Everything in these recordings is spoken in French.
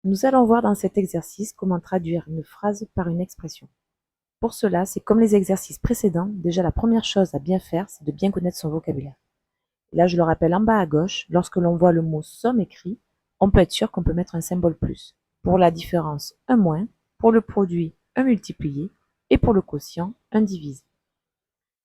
Nous allons voir dans cet exercice comment traduire une phrase par une expression. Pour cela, c'est comme les exercices précédents, déjà la première chose à bien faire, c'est de bien connaître son vocabulaire. Et là, je le rappelle en bas à gauche, lorsque l'on voit le mot somme écrit, on peut être sûr qu'on peut mettre un symbole plus. Pour la différence, un moins, pour le produit, un multiplié, et pour le quotient, un divisé.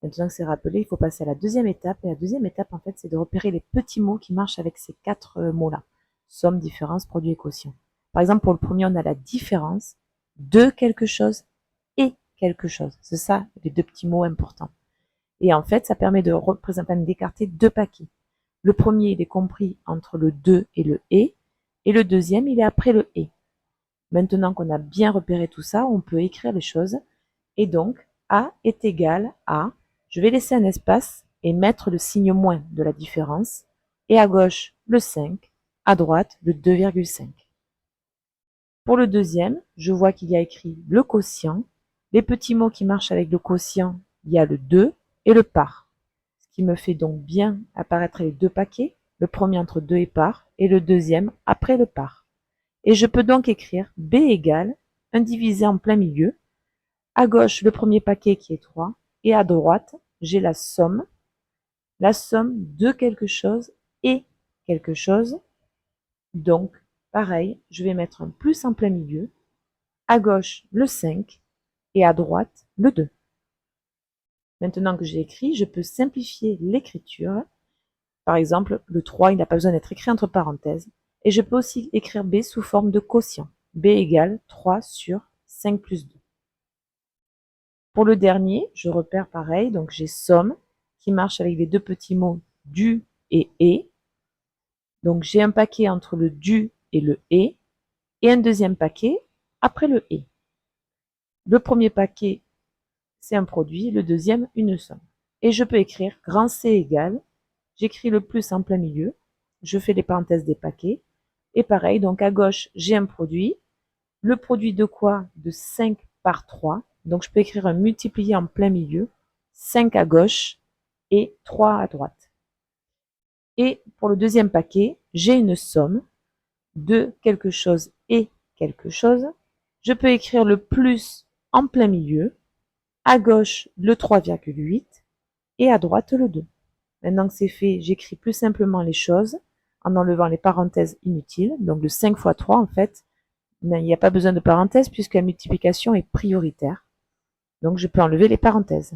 Maintenant que c'est rappelé, il faut passer à la deuxième étape, et la deuxième étape, en fait, c'est de repérer les petits mots qui marchent avec ces quatre mots-là. Somme, différence, produit et quotient. Par exemple, pour le premier, on a la différence de quelque chose et quelque chose. C'est ça, les deux petits mots importants. Et en fait, ça permet de représenter, d'écarter deux paquets. Le premier, il est compris entre le de et le et le deuxième, il est après le et. Maintenant qu'on a bien repéré tout ça, on peut écrire les choses. Et donc, A est égal à, je vais laisser un espace et mettre le signe moins de la différence. Et à gauche, le 5, à droite, le 2,5. Pour le deuxième, je vois qu'il y a écrit le quotient. Les petits mots qui marchent avec le quotient, il y a le 2 et le par. Ce qui me fait donc bien apparaître les deux paquets, le premier entre 2 et par, et le deuxième après le par. Et je peux donc écrire B égale 1 divisé en plein milieu. À gauche, le premier paquet qui est 3, et à droite, j'ai la somme de quelque chose et quelque chose. Donc, pareil, je vais mettre un plus en plein milieu, à gauche le 5 et à droite le 2. Maintenant que j'ai écrit, je peux simplifier l'écriture. Par exemple, le 3, il n'a pas besoin d'être écrit entre parenthèses. Et je peux aussi écrire B sous forme de quotient. B égale 3 sur 5 plus 2. Pour le dernier, je repère pareil, donc j'ai somme qui marche avec les deux petits mots du et. Donc j'ai un paquet entre le du et le et un deuxième paquet après le et. Le premier paquet, c'est un produit, le deuxième, une somme. Et je peux écrire grand C égale, j'écris le plus en plein milieu, je fais les parenthèses des paquets, et pareil, donc à gauche, j'ai un produit, le produit de quoi? De 5 par 3, donc je peux écrire un multiplié en plein milieu, 5 à gauche et 3 à droite. Et pour le deuxième paquet, j'ai une somme de quelque chose et quelque chose. Je peux écrire le plus en plein milieu, à gauche le 3,8 et à droite le 2. Maintenant que c'est fait, j'écris plus simplement les choses en enlevant les parenthèses inutiles. Donc le 5 fois 3, en fait, il n'y a pas besoin de parenthèses puisque la multiplication est prioritaire. Donc je peux enlever les parenthèses.